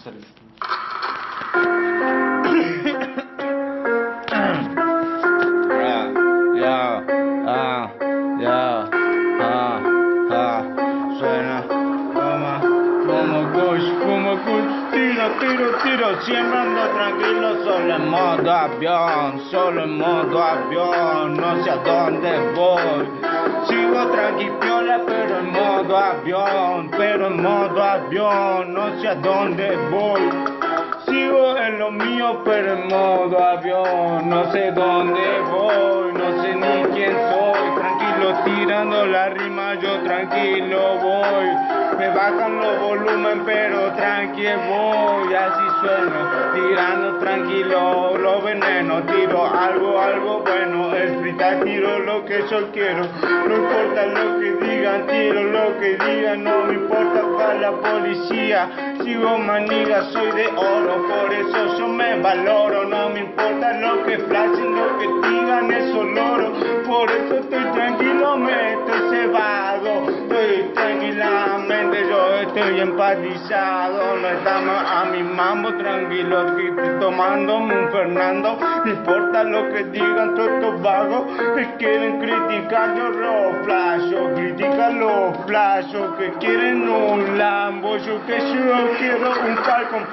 salir. Suena como kush, tiro, siempre ando tranquilo, solo en modo avión, no sé a dónde voy. Sigo tranqui piola, pero en modo avión, no sé a dónde voy. Sigo en lo mío, pero en modo avión, no sé dónde voy, no sé ni quién soy. Tranquilo tirando la rima, yo tranquilo voy. Me bajan los volumen, pero tranqui voy. Así sueno, tirando tranquilo los venenos. Tiro algo bueno, el freestyle tiro lo que yo quiero. No importa lo que digan, tiro lo que digan. No me importa para la policía. Sigo maniga, soy de oro, por eso yo me valoro. No me importa lo que flashen, lo que digan, eso loro. Por eso estoy tranquilo, me estoy cebado. Estoy tranquilamente, yo estoy empatizado. No estamos a mi mambo, tranquilo, que estoy tomándome un Fernando. No importa lo que digan todos estos vagos que quieren criticar, yo lo flasho. Critican los flashos que quieren un Lambo. Yo quiero un Falcon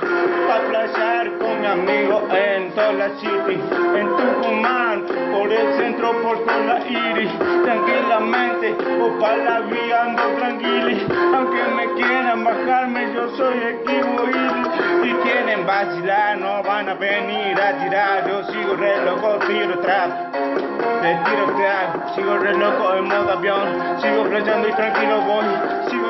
pa' flashear con mi amigo en toda la city, en Tucumán, por el centro, por toda la iris, tranquilamente, o pa' la vía ando tranquili. Aunque me quieran bajarme, yo soy equipo y si quieren vacilar, no van a venir a tirar. Yo sigo re loco, tiro trap, te tiro crack, sigo re loco en modo avión, sigo flasheando y tranquilo voy, sigo